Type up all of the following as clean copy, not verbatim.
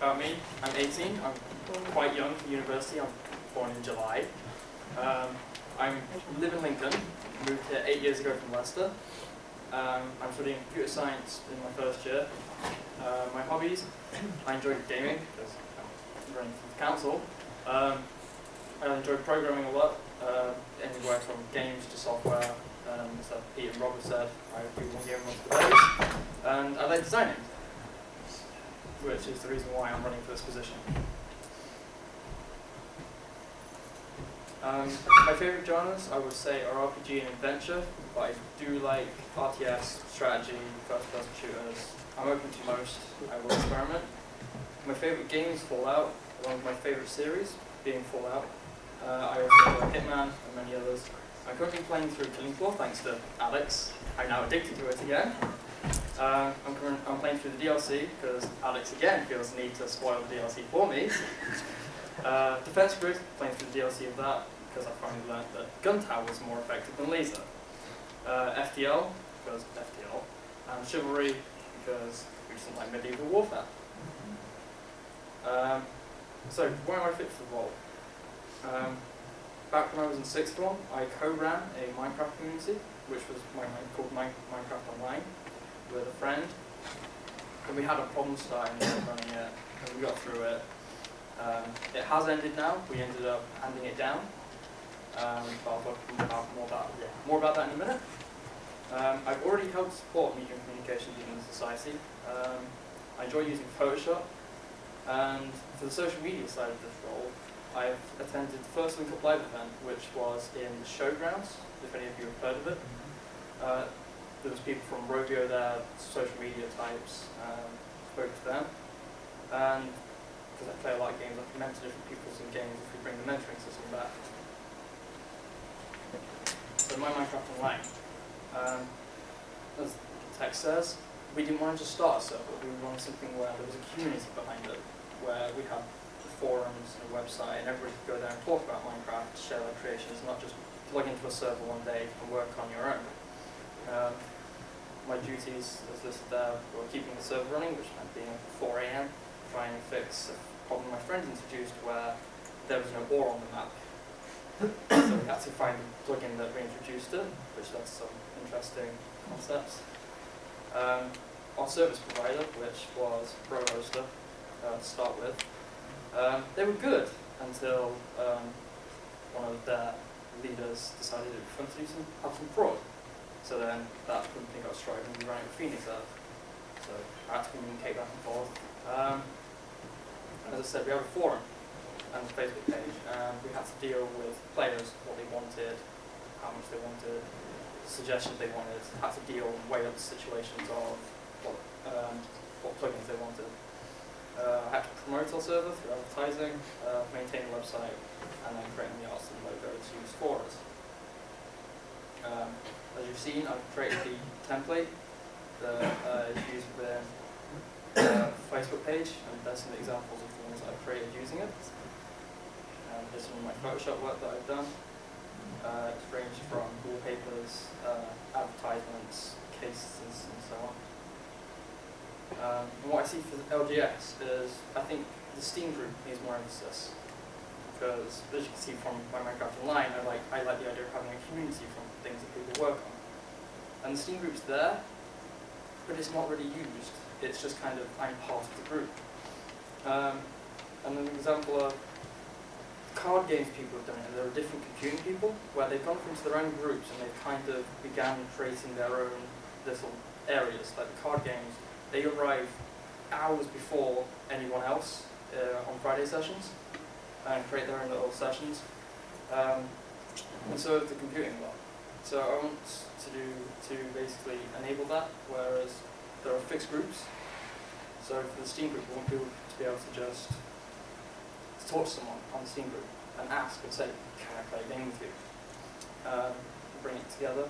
about me, I'm 18, I'm quite young for university, I'm born in July. I live in Lincoln, moved here 8 years ago from Leicester. I'm studying computer science in my first year. My hobbies, I enjoy gaming, because I'm running for the council. I enjoy programming a lot, anywhere from games to software, stuff Pete and Robert said, I do one game once per day. And I like designing, which is the reason why I'm running for this position. My favourite genres, I would say, are RPG and adventure, but I do like RTS, strategy, first-person shooters. I'm open to most. I will experiment. My favourite game is Fallout, along with my favourite series being Fallout. I also enjoy Hitman and many others. I'm currently playing through Killing Floor thanks to Alex. I'm now addicted to it again. I'm playing through the DLC because Alex again feels the need to spoil the DLC for me. Defense Grid, playing through the DLC of that because I finally learned that gun tower was more effective than laser. FTL, because FTL, and Chivalry, because we just like medieval warfare. So, where am I fit for the role? Back when I was in sixth form, I co-ran a Minecraft community, which was called Minecraft Online, with a friend. And we had a problem starting running it, and we got through it. It has ended now. We ended up handing it down. But I'll talk more about that in a minute. I've already helped support media and communications in the society. I enjoy using Photoshop. And for the social media side of this role, I've attended the first Link Up Live event, which was in the Showgrounds, if any of you have heard of it. There was people from Rodeo there, social media types, spoke to them. And because I play a lot of games, I can mentor different people in games if we bring the mentoring system back. So my Minecraft Online, as the text says, we didn't want to just start a server, we wanted something where there was a community behind it, where we had forums and a website and everybody could go there and talk about Minecraft, share their creations, not just plug into a server one day and work on your own. My duties, as listed there, were keeping the server running, which meant being up at 4 AM, trying to fix a problem my friend introduced where there was no ore on the map. So we had to find a plugin that reintroduced it, which led to some interesting concepts. Our service provider, which was ProHoster to start with, they were good until one of their leaders decided it was fun to have some fraud. So then that company got destroyed and we ran out of Phoenix Earth. So I had to communicate back and forth. As I said, we have a forum and a Facebook page, and we had to deal with players, what they wanted, how much they wanted, suggestions they wanted, had to deal and weigh up the situations of what plugins they wanted. I had to promote our server through advertising, maintain the website, and then creating the arts and logos used for us. As you've seen, I've created the template that is used within the Facebook page, and there's some examples of things I've created using it. Here's some of my Photoshop work that I've done. It's ranged from wallpapers, advertisements, cases, and so on. And what I see for the LGS is, I think the Steam group needs more emphasis. Because, as you can see from my Minecraft Online, I like the idea of having a community from things that people work on. And the Steam group's there, but it's not really used. It's just kind of, I'm part of the group. And an example of card games people have done it, there are different computing people, where they've gone into their own groups and they've kind of began creating their own little areas. Like the card games, they arrive hours before anyone else on Friday sessions, and create their own little sessions. And so the computing a lot. So I want to basically enable that, whereas there are fixed groups. So for the Steam group, we want people to be able to just talk to someone on the Steam group and ask and say, can I play a game with you? Bring it together.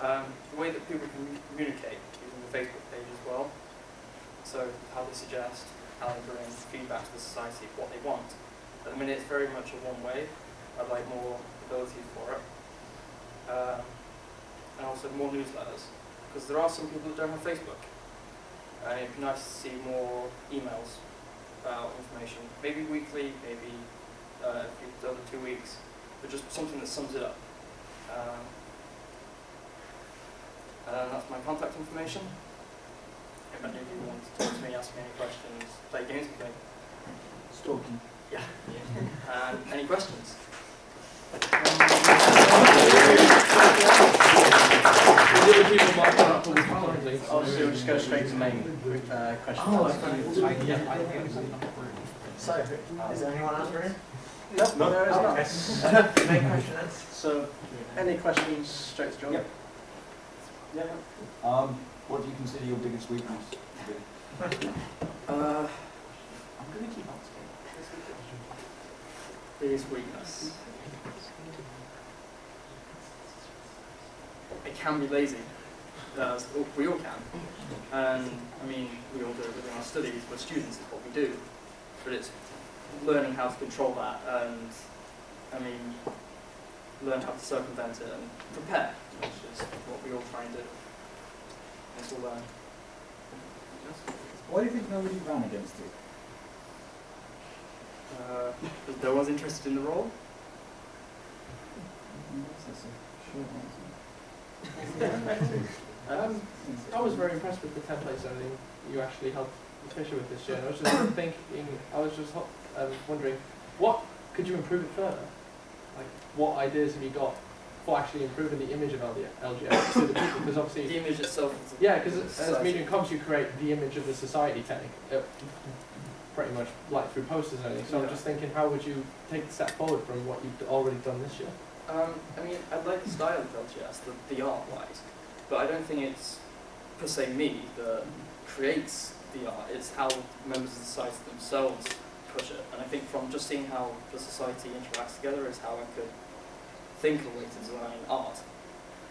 The way that people can communicate using the Facebook page as well. So how they suggest, how they bring feedback to the society, what they want. At the minute, it's very much a one-way. I'd like more abilities for it. And also more newsletters. Because there are some people that don't have Facebook. And it'd be nice to see more emails about information, maybe weekly, maybe every other 2 weeks, but just something that sums it up. And that's my contact information. If any of you want to talk to me, ask me any questions, play games with me. Stalking. Yeah. Any questions? Oh, so we'll just go straight to main questions. Oh, so, is there anyone else here? No, there is not. Main question then. So, any questions straight to John? Yep. Yeah. What do you consider your biggest weakness to be? I'm going to keep asking. Biggest weakness. I can be lazy. We all can. And I mean, we all do it within our studies. We're students, it's what we do. But it's learning how to control that and, I mean, learn how to circumvent it and prepare, which is what we all try and do. It's all learn. Why do you think nobody ran against it? Because no one's interested in the role. That's a short I was very impressed with the templates and everything you actually helped Fisher with this year. And I was just wondering, what could you improve it further? Like, what ideas have you got for actually improving the image of LGS to the people? Because obviously, The image itself is yeah, because as medium comms, you create the image of the society, technically, pretty much like through posters and everything. So I'm just thinking, how would you take the step forward from what you've already done this year? I mean, I like the style of LGS, the art-wise, but I don't think it's per se me that creates the art. It's how members of the society themselves push it. And I think from just seeing how the society interacts together is how I could think of a way to design art.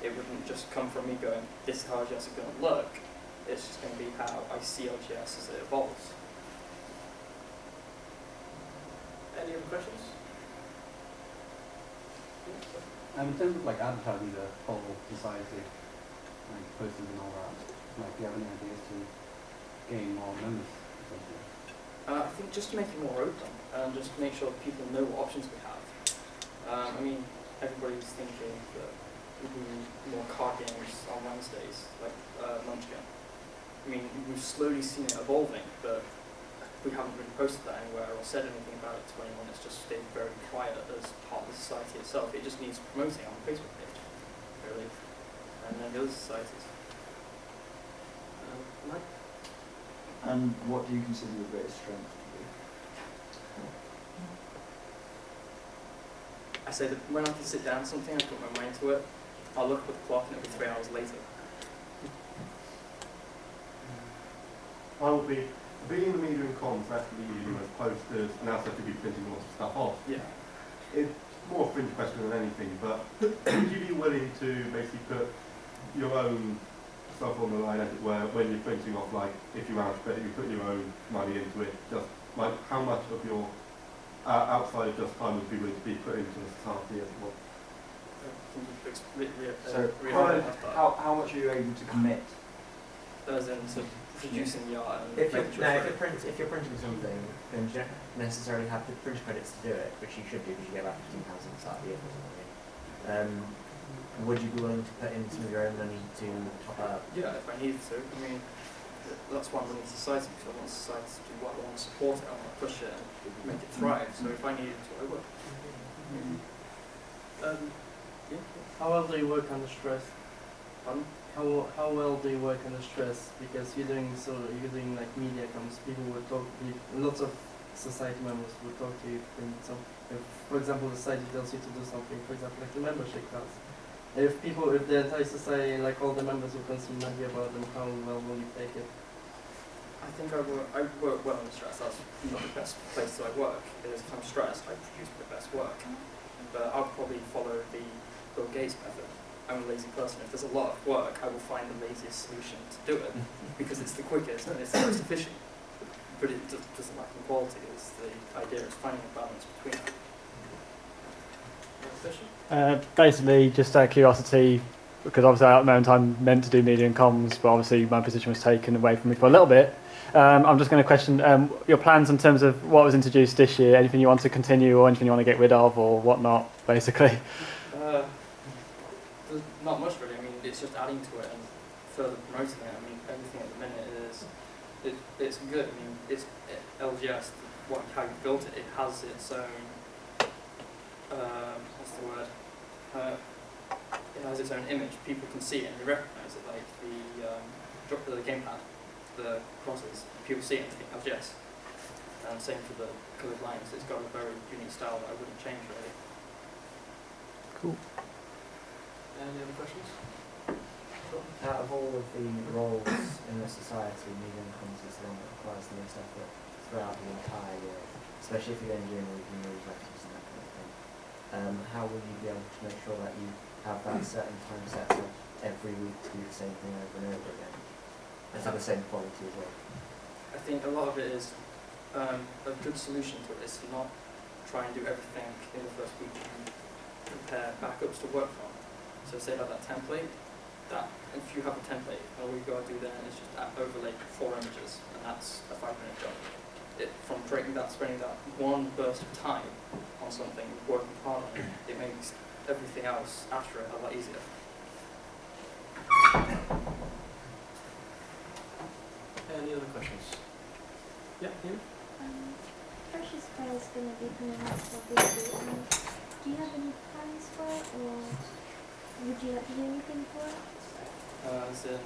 It wouldn't just come from me going, this is how LGS is going to look. It's just going to be how I see LGS as it evolves. Any other questions? In terms of like advertising the whole society, like posters and all that, like do you have any ideas to gain more members? Essentially? I think just to make it more open and just make sure people know what options we have. I mean, everybody's thinking that we need more card games on Wednesdays, like Munchkin. I mean, we've slowly seen it evolving, but we haven't really posted that anywhere or said anything about it to anyone. It's just stayed very quiet as part of the society itself. It just needs promoting on the Facebook page, really, and then the other societies. Mike? And what do you consider your greatest strength to be? I say that when I can sit down something, I put my mind to it, I'll look at the clock and it'll be 3 hours later. I will be being the media and comms that to be using as posters and also to be printing lots of stuff off. Yeah. It's more a fringe question than anything, but would you be willing to basically put your own stuff on the line, as it were, when you're printing off, like if you manage to put your own money into it, just like how much of your outside of just time would be willing to be put into the society as well? How much are you able to commit? As in to producing the art and If you're printing something, then you don't necessarily have the print credits to do it, which you should do because you get about £15 at the start of the year or something. Would you be willing to put in some of your own money to top up? Yeah, if I needed to. I mean, that's why I'm running society, because I want society to do what I want to support it, I want to push it and make it thrive. So if I needed to, I would. Yeah. How well do you work under stress? Pardon? How well do you work under stress? Because you're doing like media comms. People will talk. Lots of society members will talk to you. If, for example, the society tells you to do something, for example, like the membership class. If the entire society, like all the members, will constantly argue about them, how well will you take it? I think I work well under stress. That's not the best place that I work. If I'm stressed, I produce the best work. But I'll probably follow the Bill Gates method. I'm a lazy person. If there's a lot of work, I will find the laziest solution to do it because it's the quickest and it's the most efficient. But it doesn't lack in quality. It's the idea is finding a balance between them. Basically, just out of curiosity, because obviously at the moment I'm meant to do media and comms, but obviously my position was taken away from me for a little bit. I'm just going to question your plans in terms of what was introduced this year, anything you want to continue or anything you want to get rid of or whatnot, basically. There's not much really. I mean, it's just adding to it and further promoting it. I mean, everything at the minute is it's good. I mean, it's LGS. How you built it, it has its own. What's the word? It has its own image. People can see it and they recognise it, like the gamepad, the crosses. People see it and think LGS. And same for the coloured lines. It's got a very unique style that I wouldn't change really. Cool. Any other questions? Out of all of the roles in the society, media and comms is the one that requires the most effort throughout the entire year, especially if you're going during review newsletters and that kind of thing. How will you be able to make sure that you have that certain time set up every week to do the same thing over and over again, and have the same quality as well? I think a lot of it is a good solution to it is to not try and do everything in the first week and prepare backups to work from. So say like that template, that if you have a template, all you've got to do then is just overlay 4 images, and that's a 5-minute job. From spending that one burst of time on something, working hard on it, it makes everything else after it a lot easier. Any other questions? Yeah, you? Freshers Fair is going to be coming up for this year. Do you have any plans for it, or would you like to do anything for it? As in,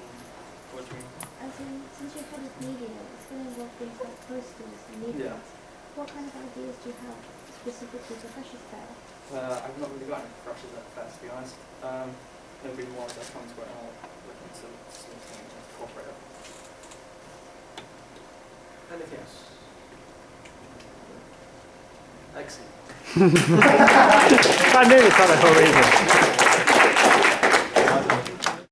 what do you mean? As in, since you're head of media, it's going to involve things like posters and media. What kind of ideas do you have specifically for Freshers Fair? I've not really got any freshers at the fair, to be honest. Maybe once I come to it, I'll look into something to incorporate it. Anything else? Excellent. I knew this had a whole reason.